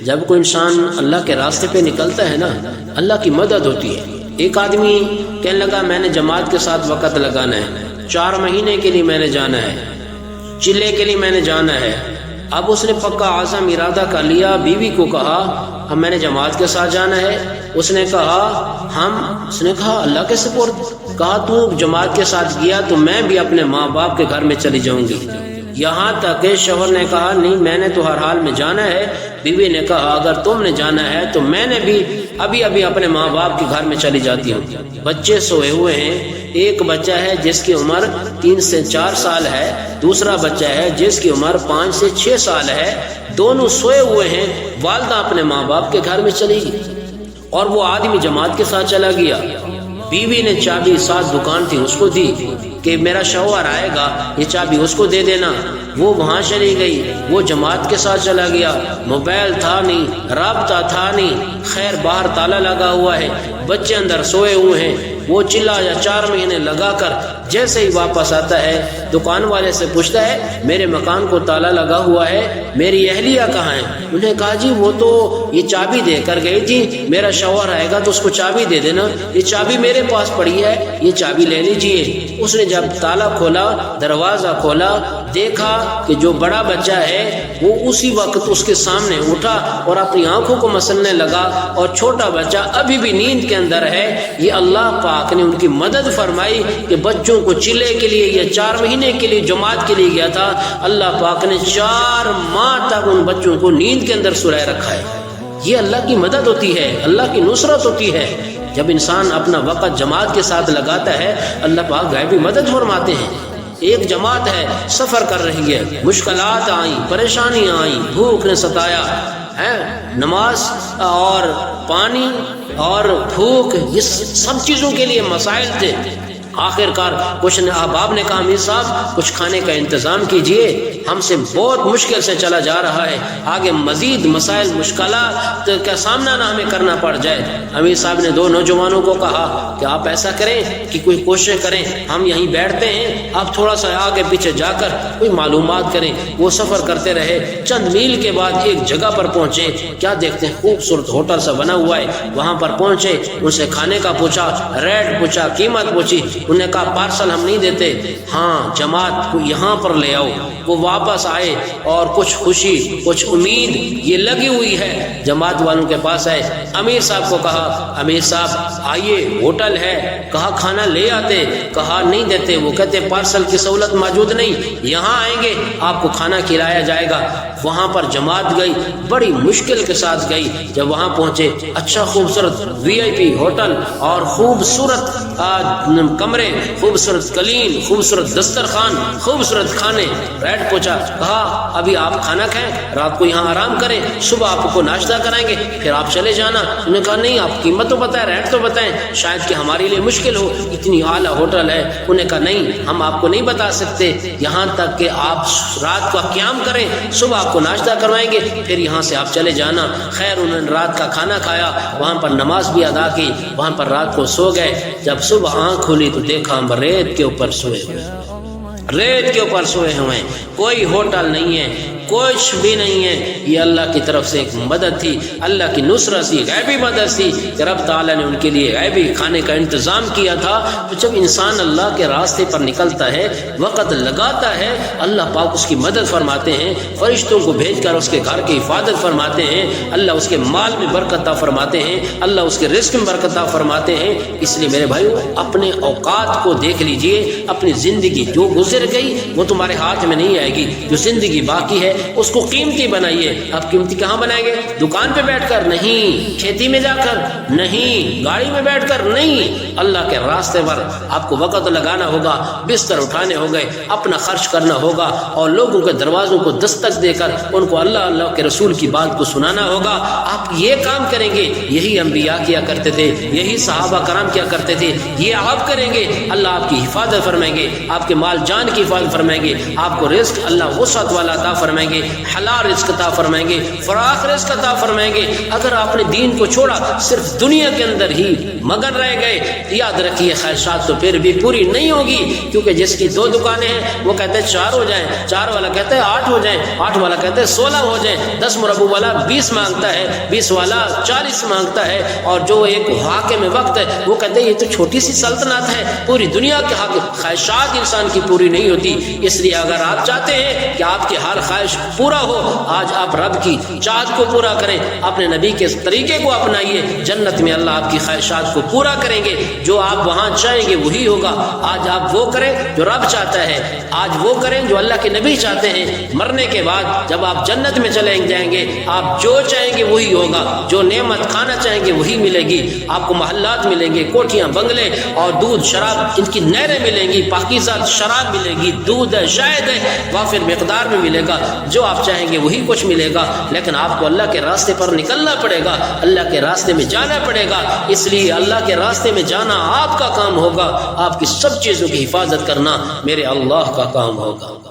جب کوئی انسان اللہ کے راستے پہ نکلتا ہے نا، اللہ کی مدد ہوتی ہے۔ ایک آدمی کہنے لگا میں نے جماعت کے ساتھ وقت لگانا ہے، 4 مہینے کے لیے میں نے جانا ہے، چلے کے لیے میں نے جانا ہے۔ اب اس نے پکا عزم ارادہ کر لیا، بیوی کو کہا ہم میں نے جماعت کے ساتھ جانا ہے۔ اس نے کہا اللہ کے سپرد، کہا تو جماعت کے ساتھ گیا تو میں بھی اپنے ماں باپ کے گھر میں چلی جاؤں گی۔ یہاں تک کہ شوہر نے کہا نہیں میں نے تو ہر حال میں جانا ہے۔ بیوی نے کہا اگر تم نے جانا ہے تو میں نے بھی ابھی اپنے ماں باپ کے گھر میں چلی جاتی ہوں۔ بچے سوئے ہوئے ہیں، ایک بچہ ہے جس کی عمر 3 سے 4 سال ہے، دوسرا بچہ ہے جس کی عمر 5 سے 6 سال ہے، دونوں سوئے ہوئے ہیں۔ والدہ اپنے ماں باپ کے گھر میں چلی گئی اور وہ آدمی جماعت کے ساتھ چلا گیا۔ بیوی نے چابی ساتھ دکان تھی اس کو دی کہ میرا شوہر آئے گا یہ چابی اس کو دے دینا۔ وہ وہاں چلی گئی، وہ جماعت کے ساتھ چلا گیا۔ موبائل تھا نہیں، رابطہ تھا نہیں، خیر باہر تالا لگا ہوا ہے، بچے اندر سوئے ہوئے ہیں۔ وہ چلایا 4 مہینے لگا کر جیسے ہی واپس آتا ہے دکان والے سے پوچھتا ہے میرے مکان کو تالا لگا ہوا ہے، میری اہلیہ کہاں ہے؟ انہیں کہا جی وہ تو یہ چابی دے کر گئی تھی، میرا شوہر آئے گا تو اس کو چابی دے دینا، یہ چابی میرے پاس پڑی ہے، یہ چابی لے لیجئے۔ اس نے جب تالا کھولا، دروازہ کھولا، دیکھا کہ جو بڑا بچہ ہے وہ اسی وقت اس کے سامنے اٹھا اور اپنی آنکھوں کو مسلنے لگا، اور چھوٹا بچہ ابھی بھی نیند کے اندر ہے۔ یہ اللہ پاک نے ان کی مدد فرمائی کہ بچوں کو چلے کے لیے یہ 4 مہینے کے لیے جماعت کے لیے گیا تھا، اللہ پاک نے 4 ماہ تک ان بچوں کو نیند کے اندر سلائے رکھا ہے۔ یہ اللہ کی مدد ہوتی ہے، اللہ کی نصرت ہوتی ہے۔ جب انسان اپنا وقت جماعت کے ساتھ لگاتا ہے اللہ پاک غیبی مدد فرماتے ہیں۔ ایک جماعت ہے سفر کر رہی ہے، مشکلات آئیں، پریشانیاں آئیں، بھوک نے ستایا ہے، نماز اور پانی اور بھوک یہ سب چیزوں کے لیے مسائل تھے۔ آخر کار کچھ احباب نے کہا امیر صاحب کچھ کھانے کا انتظام کیجئے، ہم سے بہت مشکل سے چلا جا رہا ہے، آگے مزید مسائل مشکلات کا سامنا نہ ہمیں کرنا پڑ جائے۔ امیر صاحب نے 2 نوجوانوں کو کہا کہ آپ ایسا کریں کہ کوئی کوشش کریں، ہم یہیں بیٹھتے ہیں، آپ تھوڑا سا آگے پیچھے جا کر کوئی معلومات کریں۔ وہ سفر کرتے رہے، چند میل کے بعد ایک جگہ پر پہنچے، کیا دیکھتے ہیں خوبصورت ہوٹل سا بنا ہوا ہے، وہاں پر پہنچے، ان سے کھانے کا پوچھا، ریٹ پوچھا، قیمت پوچھی۔ انہوں نے کہا پارسل ہم نہیں دیتے، ہاں جماعت کو یہاں پر لے آؤ۔ وہ واپس آئے اور کچھ خوشی کچھ امید یہ لگی ہوئی ہے، جماعت والوں کے پاس آئے، امیر صاحب کو کہا امیر صاحب آئیے ہوٹل ہے، کہا کھانا لے آتے، کہا نہیں دیتے، وہ کہتے پارسل کی سہولت موجود نہیں، یہاں آئیں گے آپ کو کھانا کھلایا جائے گا۔ وہاں پر جماعت گئی، بڑی مشکل کے ساتھ گئی، جب وہاں پہنچے اچھا خوبصورت VIP ہوٹل اور خوبصورت کمرے، خوبصورت قالین، خوبصورت دسترخوان، خوبصورت کھانے، ریٹ پوچھا، کہا ابھی آپ کھانا کھائیں، رات کو یہاں آرام کریں، صبح آپ کو ناشتہ کرائیں گے، پھر آپ چلے جانا۔ انہوں نے کہا نہیں آپ قیمت تو بتائیں، ریٹ تو بتائیں، شاید کہ ہمارے لیے مشکل ہو، اتنی اعلیٰ ہوٹل ہے۔ انہوں نے کہا نہیں ہم آپ کو نہیں بتا سکتے، یہاں تک کہ آپ رات کا قیام کریں، صبح آپ کو ناشتہ کروائیں گے، پھر یہاں سے آپ چلے جانا۔ خیر انہوں نے رات کا کھانا کھایا، وہاں پر نماز بھی ادا کی، وہاں پر رات کو سو گئے۔ جب صبح آنکھ کھلی تو دیکھا ہم ریت کے اوپر سوئے ہوئے، ریت کے اوپر سوئے ہوئے ہیں، کوئی ہوٹل نہیں ہے، کچھ بھی نہیں ہے۔ یہ اللہ کی طرف سے ایک مدد تھی، اللہ کی نصرت تھی، غیبی مدد تھی کہ رب تعالیٰ نے ان کے لیے غیبی کھانے کا انتظام کیا تھا۔ تو جب انسان اللہ کے راستے پر نکلتا ہے، وقت لگاتا ہے، اللہ پاک اس کی مدد فرماتے ہیں، فرشتوں کو بھیج کر اس کے گھر کی حفاظت فرماتے ہیں، اللہ اس کے مال میں برکت عطا فرماتے ہیں، اللہ اس کے رزق میں برکت عطا فرماتے ہیں۔ اس لیے میرے بھائیو اپنے اوقات کو دیکھ لیجئے، اپنی زندگی جو گزر گئی وہ تمہارے ہاتھ میں نہیں آئے گی، جو زندگی باقی ہے اس کو قیمتی بنائیے۔ اب قیمتی کہاں بنائیں گے؟ دکان پہ بیٹھ کر نہیں، کھیتی میں جا کر نہیں، گاڑی میں بیٹھ کر نہیں، اللہ کے راستے پر آپ کو وقت لگانا ہوگا، بستر اٹھانے ہوں گے، اپنا خرچ کرنا ہوگا، اور لوگوں کے دروازوں کو دستک دے کر ان کو اللہ کے رسول کی بات کو سنانا ہوگا۔ آپ یہ کام کریں گے، یہی انبیاء کیا کرتے تھے، یہی صحابہ کرام کیا کرتے تھے، یہ آپ کریں گے اللہ آپ کی حفاظت فرمائیں گے، آپ کے مال جان کی حفاظت فرمائیں گے، آپ کو رزق اللہ وسعت والا عطا فرمائیں گے۔ فرمائیں گے، حلال رزق عطا فرمائیں گے، فراخ رزق عطا فرمائیں گے۔ اگر آپ نے دین کو چھوڑا، صرف دنیا کے اندر ہی مگن رہ گئے، یاد رکھیے خواہشات تو پھر بھی پوری نہیں ہوگی، کیونکہ جس کی 2 دکانیں ہیں وہ کہتے ہیں 4 ہو جائیں، 4 والا کہتا ہے 8 ہو جائیں، 8 والا کہتا ہے 16 ہو جائیں، 10 مربع والا 20 مانگتا ہے، 20 والا 40 مانگتا ہے، اور جو ایک حاکم وقت ہے وہ کہتے ہیں یہ تو چھوٹی سی سلطنت ہے، پوری دنیا کے خواہشات انسان کی پوری نہیں ہوتی۔ اس لیے اگر آپ چاہتے ہیں کہ آپ کی ہر خواہش پورا ہو، آج آپ رب کی چاہت کو پورا کریں، اپنے نبی کے طریقے کو اپنائیے، جنت میں اللہ آپ کی خواہشات کو پورا کریں گے، جو آپ وہاں چاہیں گے وہی ہوگا۔ آج آپ وہ کریں جو رب چاہتا ہے، آج وہ کریں جو اللہ کے نبی چاہتے ہیں۔ مرنے کے بعد جب آپ جنت میں چلے جائیں گے، آپ جو چاہیں گے وہی ہوگا، جو نعمت کھانا چاہیں گے وہی ملے گی، آپ کو محلات ملیں گے، کوٹھیاں، بنگلے اور دودھ شراب، ان کی نہریں ملیں گی، پاکیزہ شراب ملے گی، دودھ ہے، شہد ہے، وافر مقدار میں ملے گا، جو آپ چاہیں گے وہی کچھ ملے گا۔ لیکن آپ کو اللہ کے راستے پر نکلنا پڑے گا، اللہ کے راستے میں جانا پڑے گا۔ اس لیے اللہ کے راستے میں جانا آپ کا کام ہوگا، آپ کی سب چیزوں کی حفاظت کرنا میرے اللہ کا کام ہوگا۔